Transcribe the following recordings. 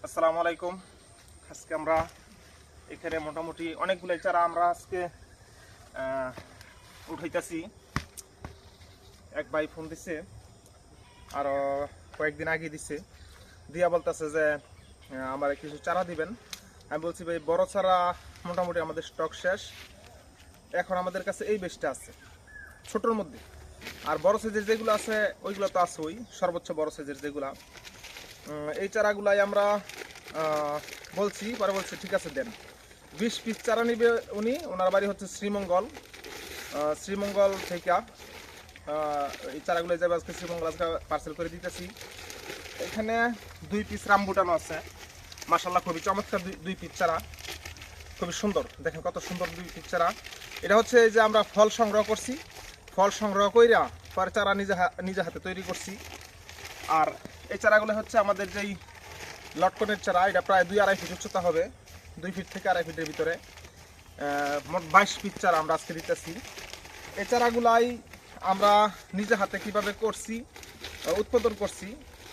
আসসালামু আলাইকুম। আজকে আমরা এখানে মোটামুটি অনেকগুলো চারা আমরা আজকে উঠাইতেছি। এক ভাই ফোন দিছে, আরও কয়েকদিন আগে দিছে, দিয়া বলতেছে যে আমার কিছু চারা দিবেন। আমি বলছি ভাই বড় চারা মোটামুটি আমাদের স্টক শেষ, এখন আমাদের কাছে এই বেশটা আছে ছোটোর মধ্যে। আর বড় সাইজের যেগুলো আছে ওইগুলো তো আছে, ওই সর্বোচ্চ বড় সাইজের যেগুলা এই চারাগুলাই আমরা বলছি, পরে বলছে ঠিক আছে দেন। 20 পিস চারা নিবে উনি, ওনার বাড়ি হচ্ছে শ্রীমঙ্গল থেকে এই চারাগুলো যাবে আজকে শ্রীমঙ্গল, আজকে পার্সেল করে দিতেছি। এখানে 2 পিস রামবুটানো আছে, মাশাআল্লাহ খুবই চমৎকার 2 পিস চারা, খুবই সুন্দর। দেখেন কত সুন্দর 2 পিস চারা। এটা হচ্ছে এই যে আমরা ফল সংগ্রহ করছি, ফল সংগ্রহ কইরা পরে চারা নিজে হাতে তৈরি করছি। আর এই চারাগুলো হচ্ছে আমাদের যেই লটকনের চারা, এটা প্রায় 2-2.5 ফিট উচ্চতা হবে, 2 ফিট থেকে 2.5 ফিটের ভিতরে। মোট 22 পিস চারা আমরা আজকে দিতেছি। এই চারাগুলাই আমরা নিজে হাতে কিভাবে করছি, উৎপাদন করছি,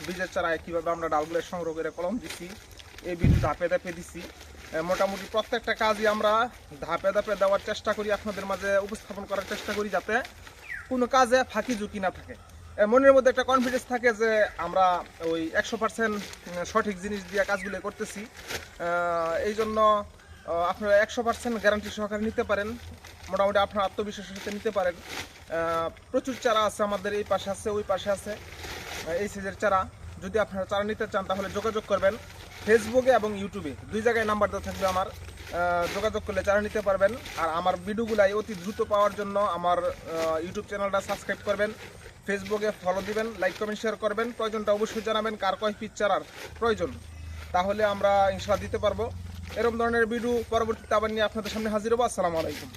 বীজের চারায় কিভাবে আমরা ডালগুলো সংগ্রহ করে কলম দিছি, এই বীজ ধাপে ধাপে দিছি। মোটামুটি প্রত্যেকটা কাজই আমরা ধাপে ধাপে দেওয়ার চেষ্টা করি, আপনাদের মাঝে উপস্থাপন করার চেষ্টা করি, যাতে কোনো কাজে ফাঁকি ঝুঁকি না থাকে। মনের মধ্যে একটা কনফিডেন্স থাকে যে আমরা ওই 100% সঠিক জিনিস দিয়ে কাজগুলো করতেছি। এই জন্য আপনারা 100% গ্যারান্টি সহকারে নিতে পারেন, মোটামুটি আপনার আত্মবিশ্বাসের সাথে নিতে পারেন। প্রচুর চারা আছে আমাদের, এই পাশে আছে, ওই পাশে আছে, এই সাইজের চারা। যদি আপনারা চারা নিতে চান তাহলে যোগাযোগ করবেন ফেসবুকে এবং ইউটিউবে, 2 জায়গায় নাম্বার দেওয়া থাকবে আমার। যোগাযোগ করলে চারা নিতে পারবেন। আর আমার ভিডিওগুলাই অতি দ্রুত পাওয়ার জন্য আমার ইউটিউব চ্যানেলটা সাবস্ক্রাইব করবেন, ফেসবুকে ফলো দিবেন, লাইক কমেন্ট শেয়ার করবেন। প্রয়োজনটা অবশ্যই জানাবেন কার কয় পিস চারার প্রয়োজন, তাহলে আমরা ইনশাআল্লাহ দিতে পারবো। এরকম ধরনের ভিডিও পরবর্তীতে আবার নিয়ে আপনাদের সামনে হাজির হবো। আসসালামু আলাইকুম।